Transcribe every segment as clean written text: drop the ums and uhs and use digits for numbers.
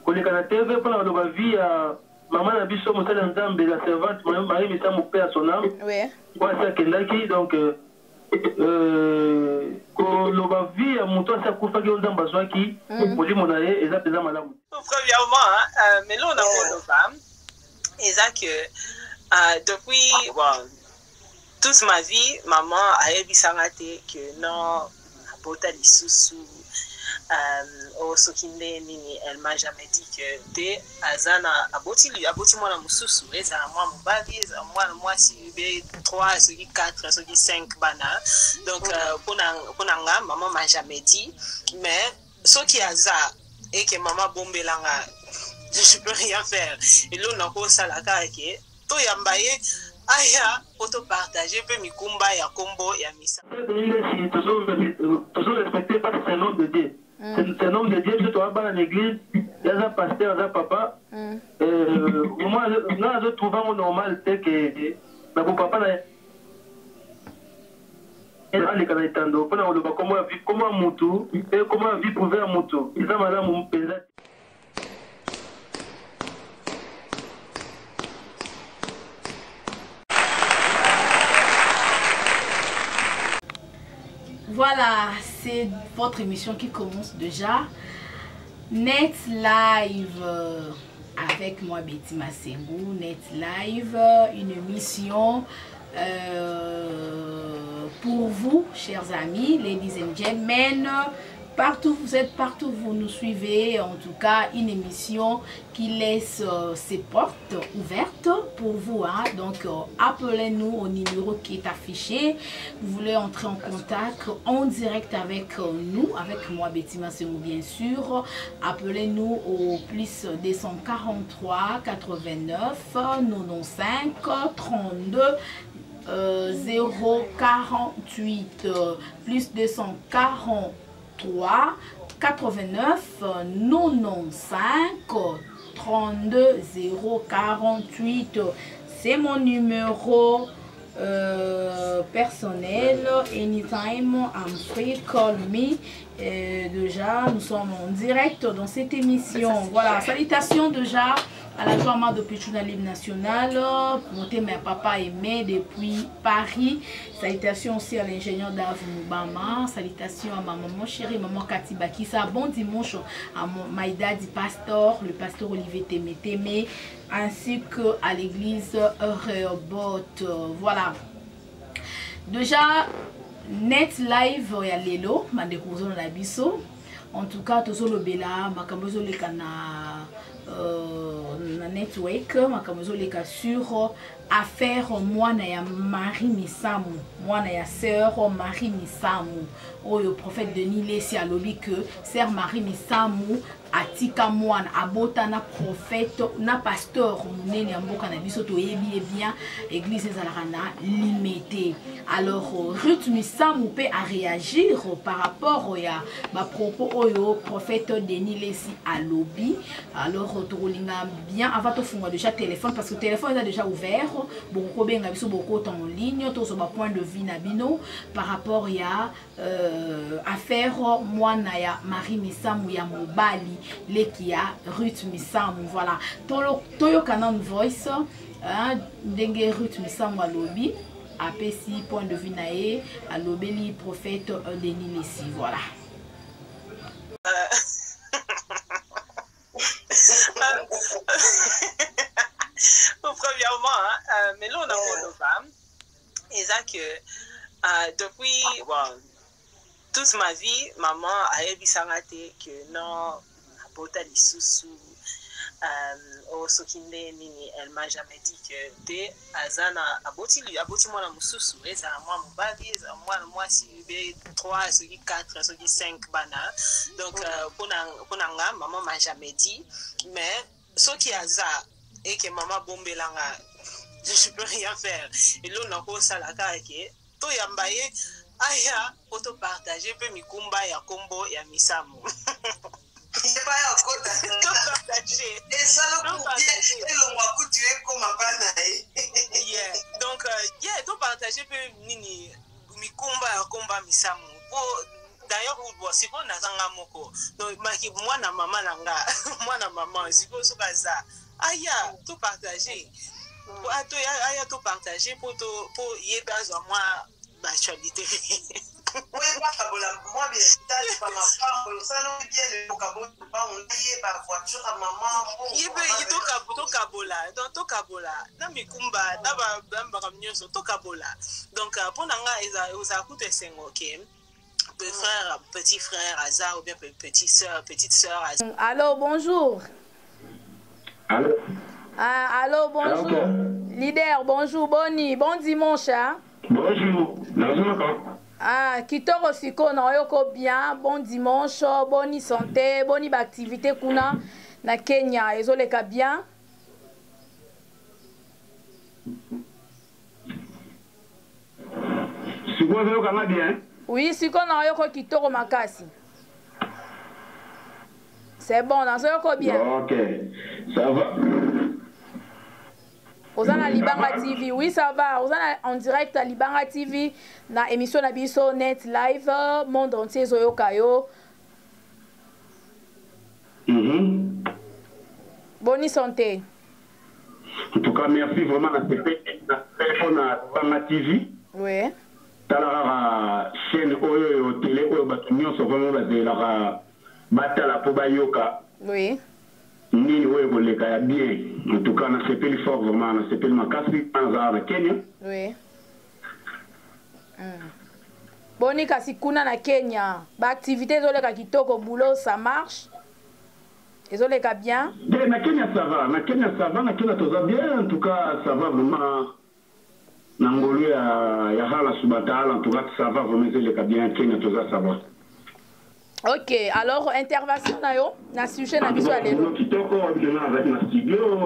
koleka na TV mpona baloba vie ya mama na biso mosali ya nzambe la servante Marie Misamu mpe ya son âme po asi akendaki donc koloba vie ya moto asi akufaki oyo nzambe azwaki molimo na ye eza mpenza malamu. Premièrement melo na koloba eza que depuis toute ma vie maman ayebisanga te que non abota lisusu Sokinde nini, elle m'a jamais dit que te azana aboti mwana mususu eza mwa mobali eza mwana mwasi be 3 soki 4 soki 5 bana donc pona nga maman m'a jamais dit mais soki aza et que maman bombelanga je peux rien faire et l'on a ko salaka ke to yambaye aya auto partager pe mikumba ya kombo ya misa toujours respecter parce que c'est un homme de Dieu. C'est un homme de Dieu, je dois dans l'église, il y a un pasteur, il y a un papa. Moi, je trouve normal que mon papa comment Moutou et comment vivre prouver à Moutou. Et ça, madame, mon père. Voilà, c'est votre émission qui commence déjà. Net Live avec moi Betty Massengou. Net Live, une émission pour vous, chers amis, ladies and gentlemen. Partout vous êtes, partout vous nous suivez, en tout cas une émission qui laisse ses portes ouvertes pour vous. Hein? Donc appelez-nous au numéro qui est affiché. Vous voulez entrer en contact en direct avec nous, avec moi Betty Massengou bien sûr. Appelez-nous au plus 243 89 95 32 048 plus 240 3 89 95 32 048. C'est mon numéro personnel. Anytime I'm free, call me. Déjà nous sommes en direct dans cette émission. Voilà, salutations déjà à la joie de Pichouna Libre National, monté mes papa aimé depuis Paris. Salutations aussi à l'ingénieur Dave Moubama. Salutations à ma maman chérie, maman Cathy Bakissa. Bon dimanche à my daddy pasteur, le pasteur Olivier Témé, ainsi que à l'église Rehoboth. Voilà. Déjà, Net Live, il y a Lelo, ma découverte dans la biso. En tout cas, tout le bela, ma camozo le cana. Na network makamozo leka sur affaire mwana ya Marie Misamu, mwana ya sœur Marie Misamu oyo prophète Denis Lesi alobi que sœur Marie Misamu atika mwana abota na prophète na pasteur munene ya mboka na biso toyebi bien église ezalaka na limité. Alors Ruth Misamu peut a réagir par rapport ya ba propos oyo prophète Denis Lesi alobi. Alors tolinga bien avant de faire déjà téléphone parce que le téléphone est déjà ouvert. Beaucoup bien beaucoup en ligne, tous sur point de vue nabino par rapport à affaire moi ya Marie Misamu ya mobali lekia Ruth Misamu. Voilà toyo canon voice ndenge Ruth Misamu alobi apesi point de vue nae alobeli prophète Denis Lesi. Voilà. Premièrement, mais là on a le femme et ça que depuis toute ma vie maman a ebisanga te que non abota lisusu Sokinde nini, elle m'a jamais dit que te azana aboti mwana mususu eza mwa mobali eza mwana mwasi be 3 soki 4 soki 5 bana donc pona nga maman m'a jamais dit mais soki aza et que maman bombelanga je peux rien faire et l'on a ko salaka ke to yambaye aya auto partager pe mikumba ya kombo ya Misamu. Il pas à côté. Et ça le partager. Et le moi que tu es comme un banaï. Yeah. Donc yeah, to partager pe nini mikumba ya komba Misamu. d'ailleurs si on a zanga moko donc maki mwana maman nanga mwana maman si ko soka za aya to partager pour aya to partager pour yeba zo moi actualité. Oui, moi bien ça pas ma part ça non bien le kabon pas on lié par voiture à maman yebe to kabola donc to kabola na mikumba na ba kamnyoso to kabola donc pour nanga eza coûte 5 OK. Frère, petit frère Azar ou bien petite sœur Azar. Allô, bonjour. Allô. Ah, allô, bonjour. Okay. Leader, bonjour, Boni, bon dimanche. Hein? Bonjour. Ah, kitoko siko na yoko bien, bon dimanche, bonne santé, bonne activité kuna na Kenya, ezoleka bien. Siko ezoleka bien. Oui, siko na yoko kitoko makasi. C'est bon, na yoko bien. OK. Ça va. Ozana Libanga TV, oui ça va. Ozana en direct à Libanga TV, na émission na biso net live, monde entier zoyoka yo. Bonne santé. En tout cas, merci vraiment à téléphone à Libanga TV. Oui. Talara chaîne oyo télé oyo batunyo so vraiment bazela batala po bayoka. Oui. Nini oyo koleka ya bien. En tout cas, na sepeli fort vraiment, na sepeli makasi panza na Kenya. Oui. Boni kasi kuna na Kenya, ba activité zoleka kitoko boulot ça marche. Ezoleka bien. Na Kenya ça va, na Kenya ça va, na Kenya toza bien, en tout cas ça va vraiment. Na ngolo ya hala subatala, en tout cas ça va vraiment ezoleka bien, Kenya toza ça va. Ok, alors intervention na yo, na sujet na biso ya lelo. Kitoko avec na studio,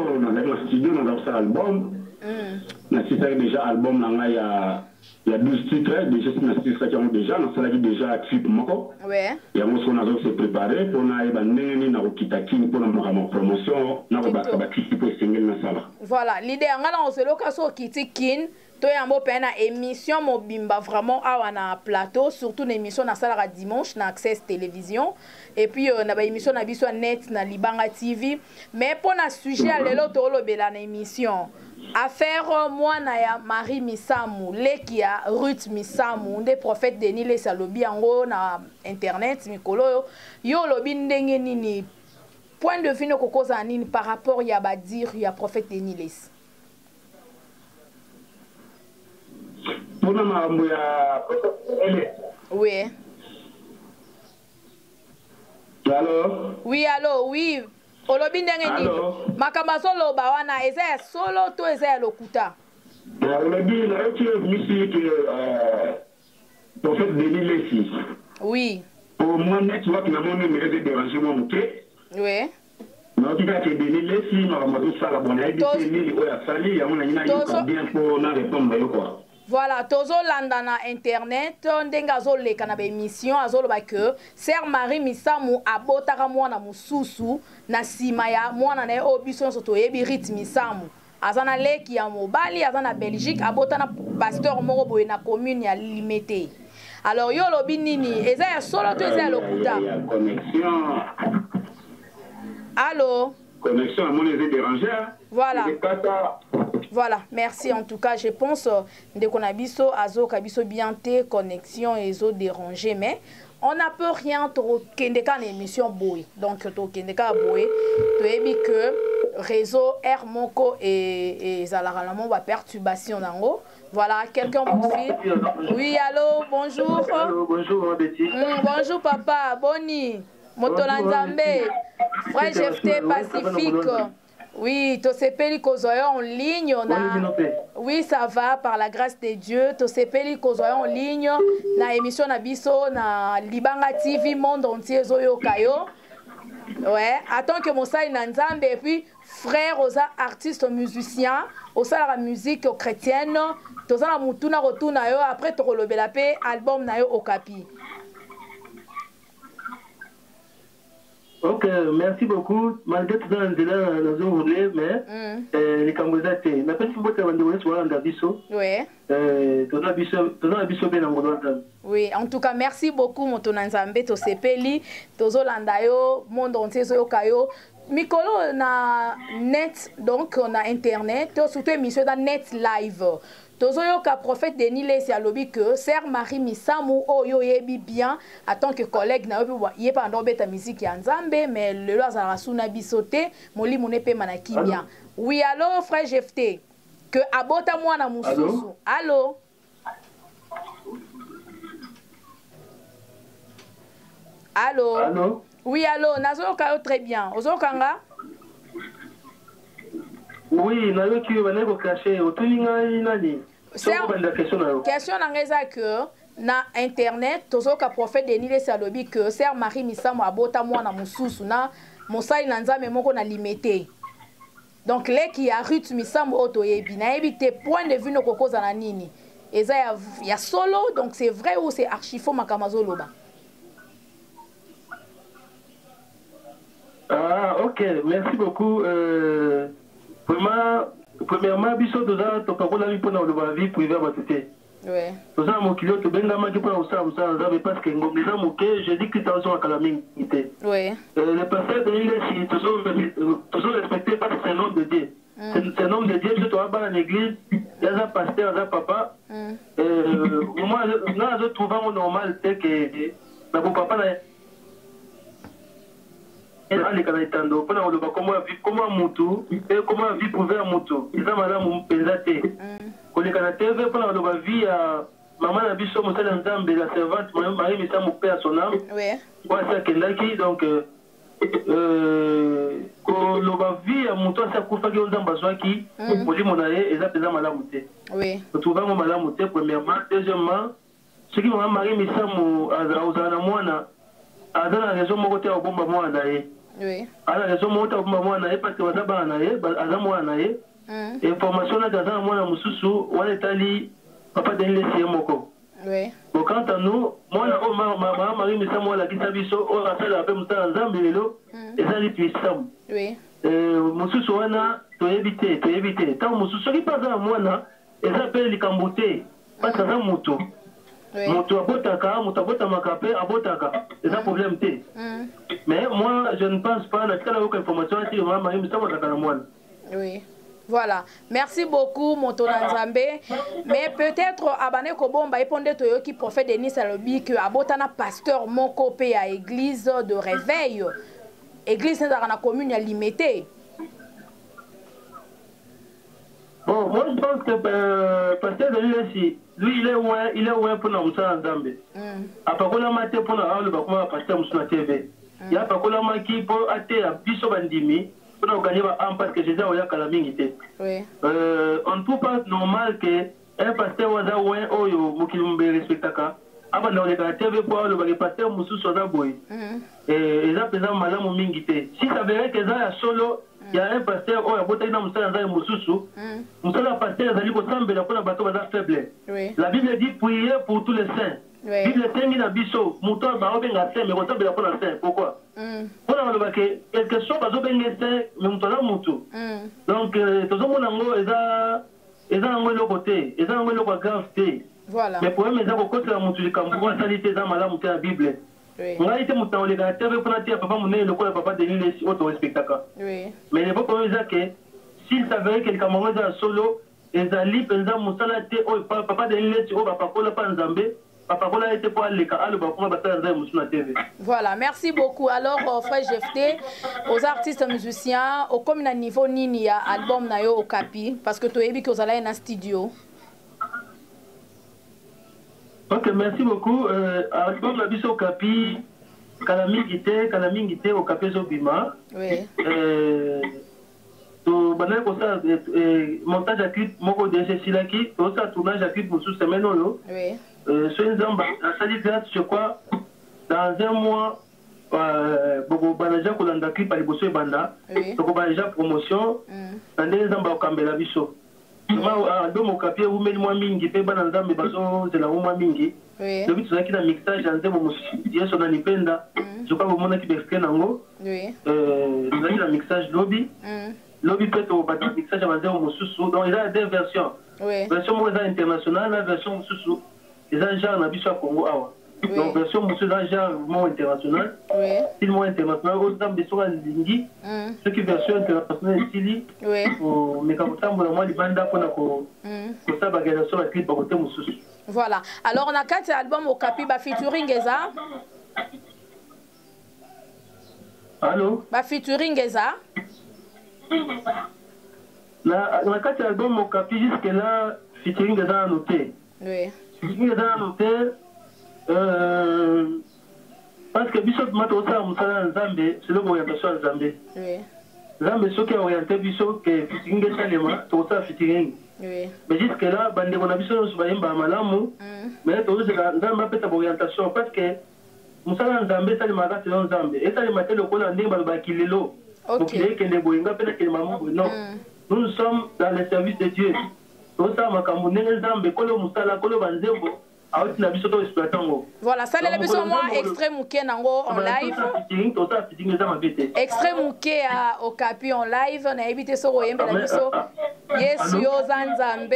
na ça album. Na cité déjà album na il y a 12 titres déjà na cité qui ont déjà na sala déjà clip moko. Ouais. Ya mo so na zo se préparer pour na ba ndenge na okitaki pour na ma promotion na ba clip pour single na sala. Voilà, l'idée ngala on se lokaso kitikin. To yambo pena émission mobimba vraiment awa na plateau surtout une émission na sala dimanche na Access Télévision et puis na ba émission na biso net na Libanga TV mais pour na sujet à lelo to lobela na émission affaire moi na ya Marie Misamu lekia Ruth Misamu des prophètes Denis les salobi yango na internet mikolo yo lobi ndenge nini point de vue no kokoza nini par rapport ya ba dire ya prophète Denis les. Oui. Allô? Oui, allô, oui. Olobi ndenge nini? Makamba solo ba wana eza ya solo to eza ya lokuta. Olobi na oti musique prophète Denis Lessi. Oui. Au moins net tu vois que na mon numéro de dérangement muté. Oui. Na oti ka ke Denis Lessi na mazo sala bona ebi Denis o ya sali ya mona nyina yo bien pour na répondre yo quoi. Voilà, tozo landa na internet ndenga zoleka na ba émission azoloba que Sœur Marie Misamu abotaka mwana mususu na sima ya mwana na obiso soto yebi Rit Misamu azana leki ya mobali azana Belgique abotana pasteur moko boye na commune ya Limete. Alors yo lobi nini eza ya solo to eza ya lokuta. Connexion. Allô? Connexion à mon dérangé. Voilà. Voilà, merci en tout cas. Je pense que qu'on a biso azo kabiso bien te connexion et zo dérangé mais on n'a peu rien trop kendeka na émission boy. Donc to kendeka boy, to ebi que réseau Air Moko et Zalaralamo va perturbation nango. Voilà, quelqu'un vous fait. Oui, allô, bonjour. Allô, bonjour Betty. Bonjour papa, Boni. Motolanzambe. Frère Jefté Pacifique. Oui, to sepeli kozoyo en ligne, on a... Oui, ça va, par la grâce de Dieu. To sepeli kozoyo en ligne, na émission na biso, na Libanga TV, monde entier, zoyo kayo. Ouais, attends que mon saï nanzambe, et puis frère, aux artistes, musiciens, au sein de la musique chrétienne, to za la mutuna rotuna yo, après to relever la paix, album na yo okapi. Ok, merci beaucoup. Malgré tout ça, nous voulons, mais les Cambodgiens, on a pas de football qui va dérouler sur l'Andabiso. Oui. Oui, en tout cas, merci beaucoup, Motonanzambe, Tosepeli, Tozolandayo, monde entier, Zoyokayo. Mikolo, na net, donc on a internet, surtout émission dans net live. Tozoyoka prophète Denis Lesi a lobby que Sœur Marie Misamou Oyo yebi bien en tant que collègue na yebi pas ndobé ta musique ya Nzambe mais le lo azala suna bisoté moli monepe manakimia. Oui allô frère Jefté que abota mwana mususu. Allô. Allô. Allô. Oui allô nazoyoka très bien. Ozokanga? Oui, nayoki baneko caché otuninga inani. Question dans que na internet tozoka prophète Denis Lesi alobi que Sœur Marie Misamou abota mwana mususu na mosali na Nzambe moko na limité. Donc les qui a Ruth Misamou otoyebi na yebi te point de vue no kokoza na nini. Eza ya solo donc c'est vrai ou c'est archifaux makamazo loba. Ah OK, merci beaucoup Premièrement, biso toza tokakola mi pona oloba vie privée batete. Ouais. Toza mokilo to benga maki pona usala nzabe parce que ngomeza moke, je dis que tazo akala mingi. Ouais. Le pasteur de l'île tozo respecté parce que c'est un homme de Dieu. C'est un homme de Dieu, je dois pas dans l'église, il y a un pasteur, il y a un papa. Moi je trouve normal c'est que na papa na ali kana itando pona oloba comment mutu et comment vie prouver à mutu eza malamu mpenza te koleka na TV pona oloba vie ya maman na biso mosala Nzambe la servante Marie Misamou paix à son âme ouais kwa sa kendaki donc koloba vie ya mutu asa kufaki Nzambe azwaki molimo na ye eza peza malamu te oui totuvango malamu te premièrement deuxièmement soki maman Marie Misamou azala na mwana aza na raison moko te ya kobomba mwana na ye. Oui. Alors, les hommes ont été parce que Waza Banaye, Azamouanaye, et formation là, dans moi, Moussou, on est allé, papa de l'Essie Moko. Oui. Donc, quant à nous, moi, ma Marie Misamou, la Kitabiso, on a fait la paix Moussa Zambello, et ça, les puissants. Oui. Moussou, on a, tu éviter. Tant Moussou, ce qui passe à moi, et ça appelle les Camboutés, parce que ça, Moutou. Moutou abotaka, Moutou abotamakape, abotaka, c'est un problème T. Mais moi, je ne pense pas à aucune information sur Marie Misamou Zakaramouane. Oui. Voilà. Merci beaucoup, Motonanzambe. Mais peut-être, Abane Kobomba, Eponde Toyoki, prophète Denis Alobi, que Abotana pasteur Moko Pe à église de réveil. Église dans la commune limitée. Bon, moi je pense que pasteur Denis, lui, il est loin pour nous Nzambe. Après qu'on a maté pour nous pasteur Moussa TV. Il y a pas qu'on a maquillé pour athée à Bisso Bandimi. On a gagné parce que Jésus a calamité. On ne trouve pas normal qu'un pasteur Waza ou un Oyo Mukilumbe respectaka. Avant dans les TV pour le pasteur Moussou Soda Boy. Et ça présente madame Mingité. Si ça verrait que ça a solo, il y a un pasteur Oyo Botaïna Moussa Moussou. Moussa le pasteur Zali Kosambe la pour bateau Waza faible. La Bible dit prier pour tous les saints. La Bible dit na biso mouton ba obenga saint mais Kosambe la pour la saint. Pourquoi? Pour le que quelque chose va obenga saint mais mouton la moutou. Donc tout le monde eza ngolo côté, eza ngolo kwa grave té. Voilà. Mais pour eux, ils ont moutou du Cameroun, salité dans malamu la Bible. On a été mouton les gars, TV pour la papa mouné le quoi papa de l'île auto respectaka. Mais les papa ils que s'il s'avérait que le Cameroun est solo, ils allaient penser moussala té papa de l'île au papa kola pas Nzambe. Voilà, merci beaucoup. Alors, frère Jefté, aux artistes musiciens, au comme à niveau nini ya album na yo au Capi, parce que tu as dit que vous allez dans studio. Ok, merci beaucoup. Album la biso au Capi, Kalamingité au Capi Zobima. Oui. To banal ko ça montage à clip moko de Silaki, to ça tournage à clip pour sous semaine yo. Oui. Je crois, dans un mois, beaucoup de gens qui ont écrit par les bosses banda, beaucoup de gens promotion, dans des ans au Cambela Bisso. Moi, dans mon capier, où même moi mingi, pe bananda me baso de la rouma mingi, lobi tozalaki na mixage ya nzembo mosusu yeso na lipenda je crois bomonaki baextrait nango tozalaki na mixage lobi mpe tobata mixage ya banzembo mosusu donc eza deux versions version moko eza internationale na version mosusu eza genre na biso ya Congo awa donc version mosusu eza genre moko international style moko international oyo nzambe soki alingi soki version internationale esili omeka kotambola mwa libanda mpona kosala baorganisation ya clip bakote mosusu. Voilà. Alors, on a 4 albums au Capi, featuring Eza. Allô? Featuring Eza. On a 4 albums au Capi, jusque-là, featuring Eza noté. Oui. Featuring Eza noté, parce que Bishop Matosa Moussala Nzambe, c'est l'orientation Nzambe. Oui. Nzambe, ce qui a orienté Bishop, que featuring Eza Lema, c'est ça featuring. Oui. Mais jusque-là, bande on a vu sur Bayemba Malamu, mais tout ça, Nzamba peut avoir orientation parce que Moussala Nzambe, ça les magas, c'est Nzambe. Et ça les matins, le col en débat, le bakilelo. Donc il est que les boyinga, peut-être que les mamans, non. Nous sommes dans le service de Dieu. Tout ça, Makamouné, Nzambe, Kolo Moussala, Kolo Banzembo. Voilà, ça c'est l'émission moi extrait Mouké Nango en live. Extrait Mouké au Capi en live. On a évité ce royaume de la mission. Yes, yo Zanzambe.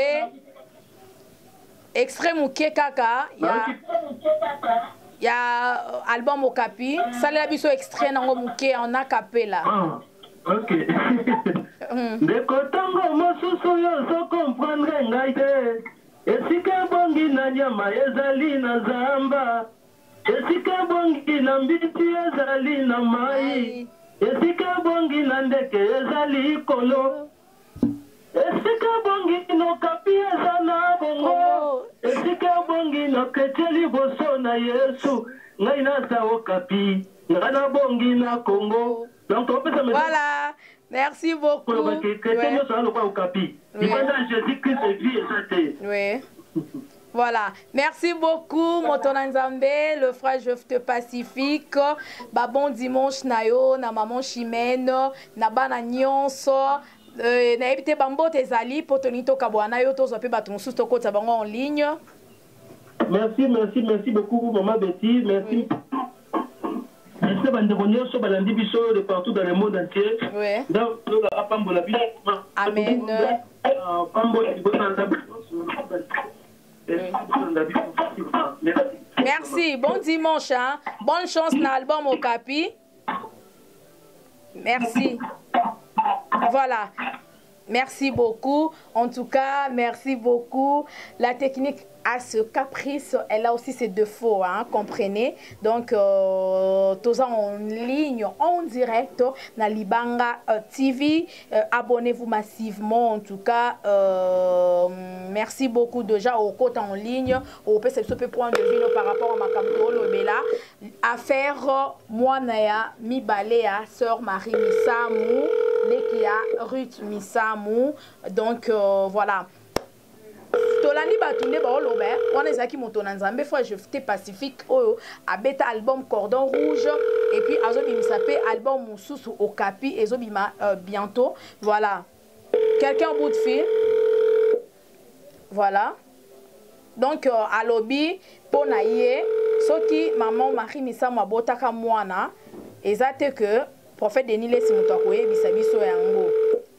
Extrait Mouké Kaka. Il y a album au Capi. Ça c'est l'émission extrait Nango Mouké en acapella. Ok. Deko tango mosusu yo so comprendre ngaite. Esika bongi na nyama ezali na zamba. Esika bongi na mbiti ezali na mai. Esika bongi na ndeke ezali kolo. Esika bongi no kapi ezana bongo. Esika bongi no keteli boso na Yesu. Ngai na sao kapi. Ngana bongi na Congo. Donc on peut se mettre. Voilà. Merci beaucoup. Oui. Voilà. Merci beaucoup, Motona Nzambe, le frère Jephte Pacifique. Bon dimanche, Nayo, na maman Chimène, na bana nyonso. Na ebite bambo tezali, potonito kabwana yo tozo pe baton sous toko tabango en ligne. Merci beaucoup, maman Betty. Merci. Merci de partout dans le monde entier. Oui. Amen. Merci. Bon dimanche. Hein? Bonne chance dans l'album au Capi. Merci. Voilà. Merci beaucoup. En tout cas, merci beaucoup. La technique a ce caprice, elle a aussi ses défauts, hein, comprenez. Donc, tous en ligne, en direct, dans Libanga TV. Abonnez-vous massivement, en tout cas. Merci beaucoup déjà au côté en ligne. Au peut prendre de vue par rapport à ma caméra. Affaire, moi, Naya, Mibalea, sœur Marie Misamou, Nekia, Ruth Misamou. Donc, voilà. Tolani batunde ba oloba on ezaki Motona Nzambe fois Jephte Pacifique oyo abeta album Cordon Rouge et puis azobimisa pe album Moussousou au Capi ezobima bientôt. Voilà. Quelqu'un au bout de fil. Voilà. Donc à lobby pona ye soki maman Marie Misamou abotaka mwana ezate que prophète Denis Lesi muto akoyebisa biso yango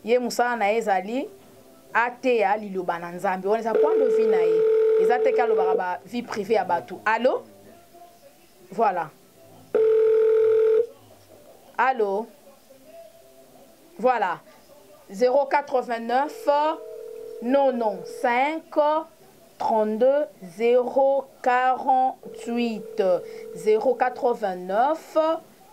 ye musala na ezali Atea liloba na Nzambe. On est à point de vue na ye. Les ateka loba vie privée à Batou. Allô? Voilà. Allô? Voilà. 089 95 32 048 089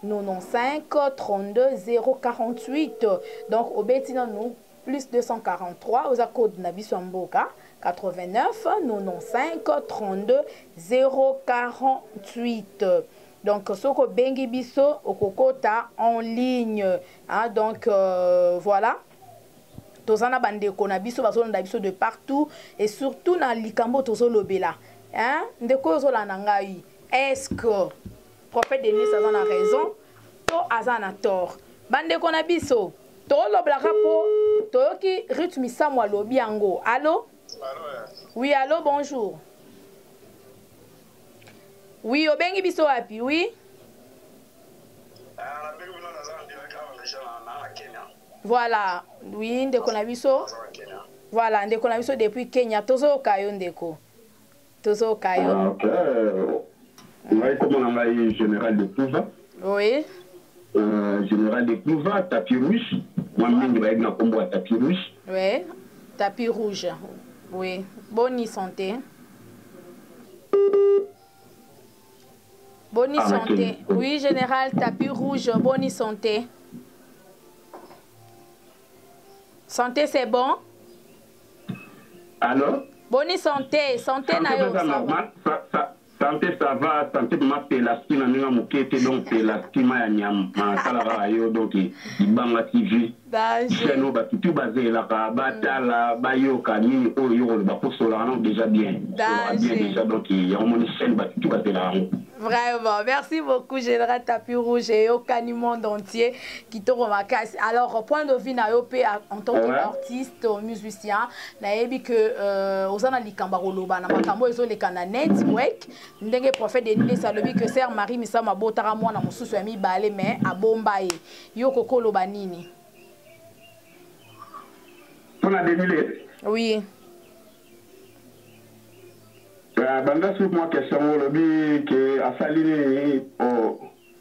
95 32 048. Donc au bétina nous plus 243 aux code Nabiso Mboka 89 95 32 048. Donc soko bengi biso okokota en ligne, hein, donc voilà. Tozana bande kona biso bazolanda biso de partout et surtout na likambo tozolobela, hein, ndeko zolanda ngai. Est-ce que prophète Denis a raison to azana tort? Bande kona biso Tolo Blakapo, Toyoki Ruth Misamou Lobi Ango. Allô? Allô? Oui, allô, bonjour. Oui, obengi biso wapi? Oui. Voilà. Oui, ndeko na biso. Voilà, ndeko na biso depuis Kenya. Tozo kayo ndeko. Tozo kayo. Ok. Moi, comme on a eu général de Pouva. Oui. Général de Pouva, tapis rouge. Moi, je vais être combo à tapis rouge. Oui. Tapis rouge. Oui. Bonne santé. Bonne santé. Oui, général, tapis rouge, bonne santé. Santé, c'est bon? Alors? Bonne santé. Santé, na yo, ça va. Santé, ça va. Santé, ma pélastique, na nga mokete, donc pélastique, ma nyam, ma salara yo, donc ibanga TV. Cheno, ba tutu basé la batala, bayoka, ni oyo, ba posola, non, déjà bien. Bien déjà, donc il y a une chaîne, ba tutu basé la. Vraiment, merci beaucoup, Général Tapis Rouge et au monde entier qui te remarque. Alors, point de vue en tant qu'artiste, musicien, naebi que osana likambarolo bana makambo ezo le kana network ndenge prophète Denis Salobi que sœur Marie Misama botara mwana mususu ya mibale mais abombaye yo kokolo banini. On a dénilé. Oui. Banda sur moi question lobby que a salini oh.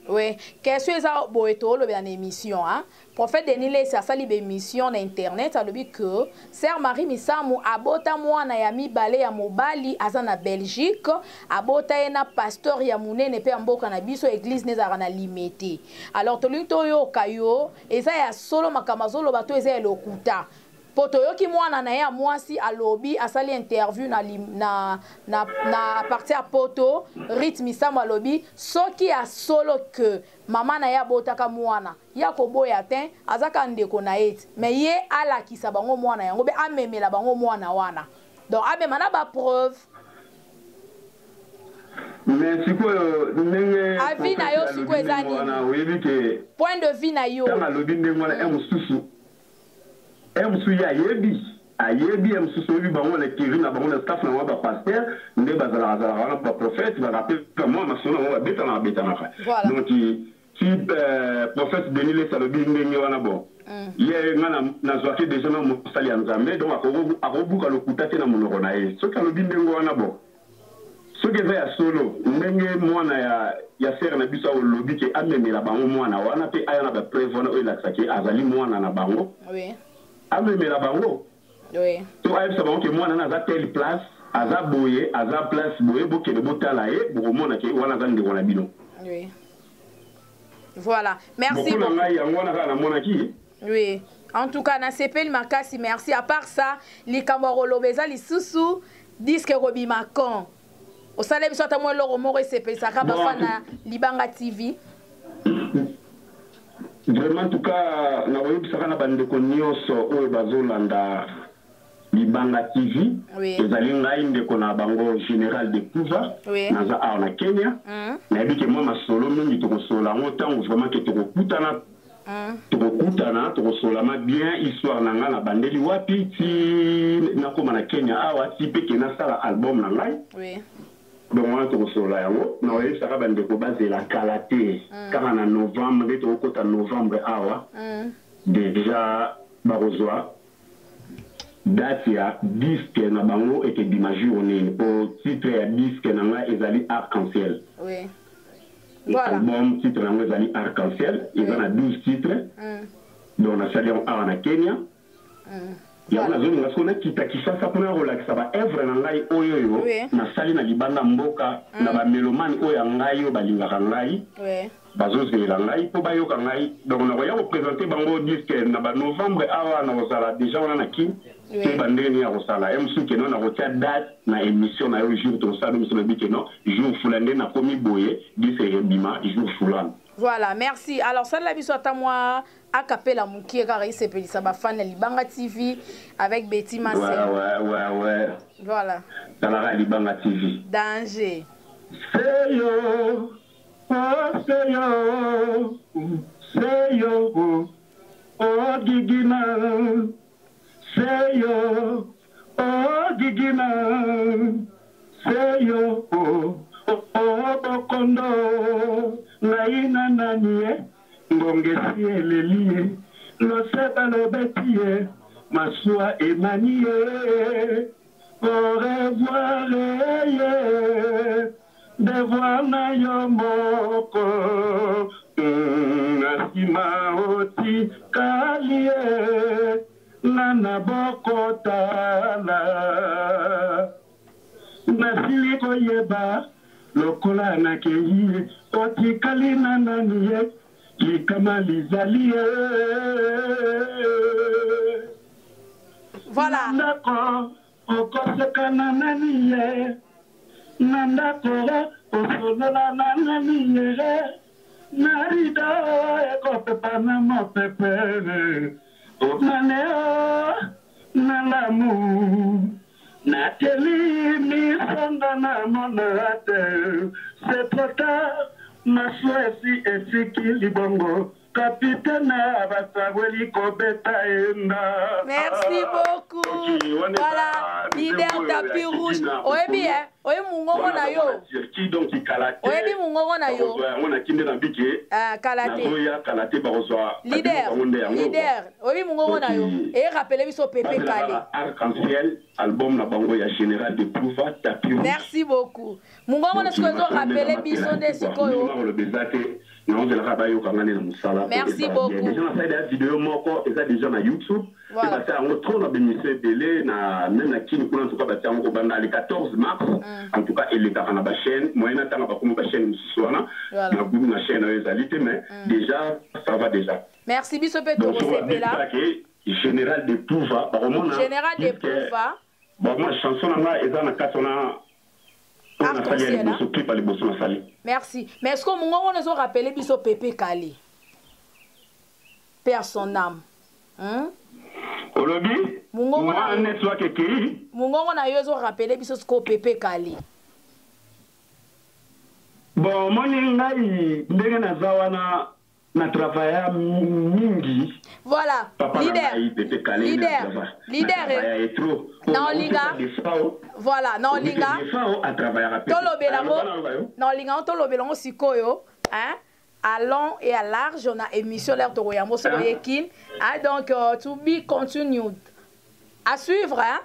Oui, question ça boeto lobby en émission hein. Prophète Denis ça sali be émission na internet a lobby que sœur Marie Misamu abota mwana ya mibale ya mobali aza na Belgique abota ena pasteur ya munene pe mboka na biso église nezara na limité. Alors tolinto yo kayo eza ya solo makamazolo bato eza lokuta. Poto yoki mwana na ya mwasi alobi asali interview na partir à poto rythme Misama alobi soki ya solo que mama na ya botaka mwana ya koboya ten azaka ndeko na eti mais ye ala kisa bango mwana yango be amemela bango mwana wana donc amema na ba preuve mais siko ndenge avis na yo siko ezani point de vue na yo kama lobi ndenge mwana mususu Msuya ayebi msusu obi bango le kiri na bango le staff na ba pasteur nde bazala ba prophète ba rappel moi masona ba beta na donc si prophète Denis le Salobi ndenge wana bon ye ngana na zwaki déjà na mosali ya Nzambe donc akobuka lokuta te na monoko na ye soki alobi ndenge wana bon soki eza ya solo ndenge mwana ya sere na biso olobi ke amemela bango mwana wana pe aya na ba preuve wana oyo elakisaki azali mwana na bango amemela bango to ayebisa bango ke mwana na aza telle place aza boye aza place boye bokende botala ye bokomona ke wana aza ndeko na bino. Voilà, merci beaucoup. Oui, en tout cas na sepeli makasi merci. À part ça likambo lobeza lisusu disque robima kon osala biso ta mo loro moko sepeli saka bafana Libanga TV. Vraiment, en tout cas, na voyé que na bandeko nyonso oyo bazolanda Libanga TV. Ezali ngai ndeko na bango général de Pouva naza awa na Kenya. Nayebi ke moi masolo mingi tokosola ngo ntango vraiment ke tokosolama bien histoire na ngai na bandeli wapi ti nakoma na Kenya awa ti pe ke nasala album na ngai. Donc on a tout cela yango na oye saka bandeko bazela kalaté kama na novembre nde tokota novembre awa déjà barozwa date ya disque na bango ete dimanche onene po titre ya disque na nga ezali arc-en-ciel. Oui. Voilà. Album titre na nga ezali arc-en-ciel, eza na 12 titres. Donc na sali awa na Kenya. Ya na zone ngaso na kita kisasa pona relaxa ba œuvre na ngai oyo na sali na libanda mboka na ba melomane oyo ngai yo balingaka ngai bazozela ngai po bayoka ngai donc na koya ko présenter bango disque na ba novembre awa na kozala déjà wana na ki te bandeni ya kosala msu ke no na kotia date na émission na yo jour to sala msu na bikeno jour fulande na komi boye disque rebima jour fulande. Voilà, merci. Alors, ça, la biso à moi, à Capella Mouki, car il s'est payé ça, fan de Libanga TV avec Betty Massé. Ouais. Voilà. Dans la Libanga TV. Danger. C'est yo, oh Gigina, c'est yo, oh Gigina, c'est yo, oh kondo ngaina nanie ngongesi elelie loseba lobetie masua emanie au revoir devoir na yo moko nasima oti kalie nana boko tala nasili koyeba lokola na keyi oti kalina nanie likama lizalie voilà ndako okosekana nanie nandako osolola na nanie narida ekopepana mopepere omaneo nalamu nateli misonga na monate c'est trop tard maswesi esiki libongo capitaine abasabweli kobeta enda. Merci beaucoup. Voilà, leader tapis rouge. Oyebi hein, oye mungongo na yo. Donc kalate. Oyebi mungongo na yo. On a kinde na bike. Ah kalate. Nazoya kalate baroswa. Leader. Oyebi mungongo na yo. Et rappelez biso Pepe Kale. Arc-en-ciel, album na bango ya général de Prouva tapis rouge. Merci beaucoup. Mungongo na sikozo rappelez biso de sikoyo. Merci beaucoup. Déjà on a fait des vidéos moko et ça déjà na YouTube. C'est parce que on trop na bénéficié belé na même na kini kuna en tout cas ba tiango banda le 14 mars. En tout cas il est dans la chaîne moyenne tanga ba comme ba chaîne musicwana na groupe na chaîne ezalité mais déjà ça va déjà. Merci biso Petro Sepela. Général de Prouva. Général de Prouva. Bon moi chanson na eza na katona. Merci. Mais est-ce que mon nous a rappelé biso Pepe Kale? Père son âme. Olobi? Mungongo na yo zo rappelé biso ce que Pepe Kale. Bon, moni ngai ndenge na zawana na travailler mingi. Voilà. Leader. Non, Linga. Voilà, non, Linga. Non, Linga, on tolobelongo sikoyo. Hein? À long et à large, on a émission l'air Toroyamo sur Yekin. Donc, to be continued. À suivre, hein?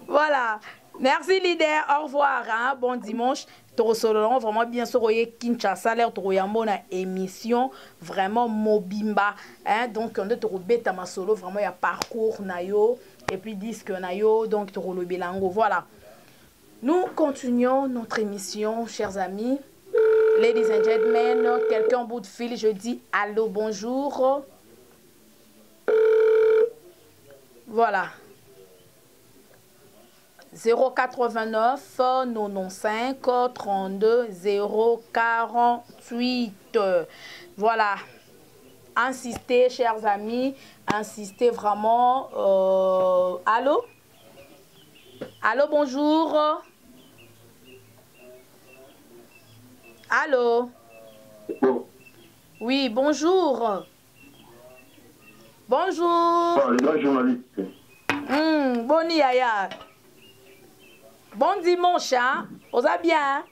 Voilà. Merci, leader. Au revoir. Hein? Bon dimanche. Torosolon, vraiment bien sûr, Kinshasa, l'air Toroyamo, na émission vraiment mobimba. Hein? Donc, on est Torobé Tamasolo, vraiment, il y a parcours, nayo, et puis disque, nayo, donc Torolo Belango. Voilà. Nous continuons notre émission, chers amis. Ladies and gentlemen, quelqu'un au bout de fil, je dis allô, bonjour. Voilà. 089 95 32 048. Voilà. Insistez, chers amis. Insistez vraiment. Allô? Allô, bonjour. Allô? Oui, bonjour. Bonjour. Boni Yaya. Bon dimanche, hein? Vous allez bien?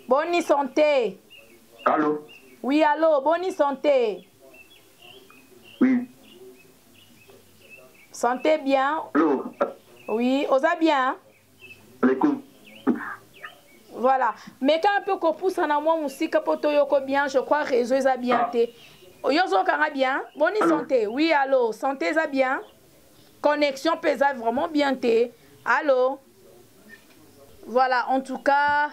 Bonne santé. Allô? Oui, allô, bonne santé. Oui. Santé bien? Allô? Oui, vous allez bien? Voilà. Mais quand un peu qu'on pousse en amont, musique, bien, je crois que le réseau est bien. Yozo bien? Bonne santé. Oui, allô, santé est bien? Connexion pèse vraiment bien. Allô? Voilà, en tout cas,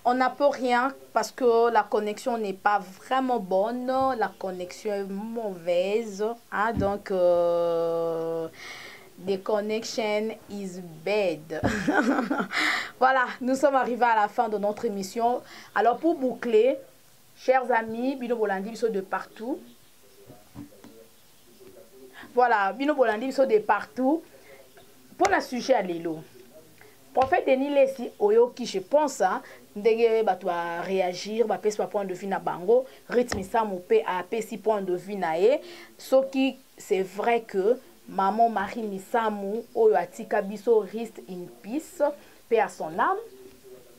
on n'a pas rien parce que la connexion n'est pas vraiment bonne. La connexion est mauvaise. Hein, donc, the connection is bad. Voilà, nous sommes arrivés à la fin de notre émission. Alors, pour boucler, chers amis, Bino Bolandi, ils sont de partout. Voilà, Bino Bolandi, ils sont de partout. Pour le sujet à l'élo. Prophète Denis Lessi, Oyo, qui je pense, hein, ndenge batwa réagir, ba pèse point de vue na bango, rythme ça mopé à pèse point de vue na e. Ce qui, c'est vrai que maman Marie Misamu oyo atika biso rest in peace paix à son âme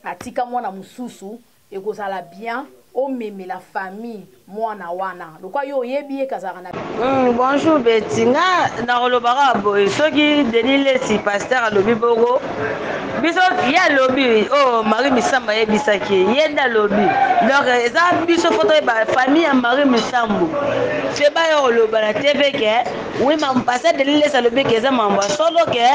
atika mwana mususu ekozala bien o meme la famille mwana wana lokwa yo yebi ekazaka na bonjour Betinga na kolobaka boye soki Denis Lesi pasteur alobi boko biso ya lobi oh Marie Misambu yebisaki yenda lobi donc eza biso photo ba famille ya Marie Misambu c'est ba yo loba na TV ke oui mam pasteur Denis Lesi alobi ke eza mambo solo ke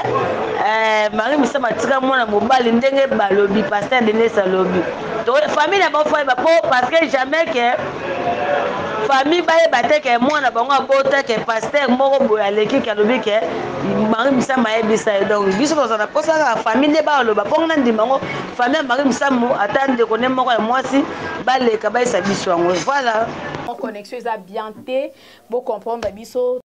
Marie Misambu atika mwana mobali ndenge balobi pasteur Denis Lesi alobi donc famille na ba foi ba parce que jamais que famille baye bateke mwana bango abota ke pasteur moko boya leki ke alobi ke Marie Misambu yebisa donc biso ko na posa ka famille ba loba pongna ndimango famille Marie Misambu atande ko ne moko ya mwasi baleka ba isa biso ngo voilà en connexion za bien te bo comprendre biso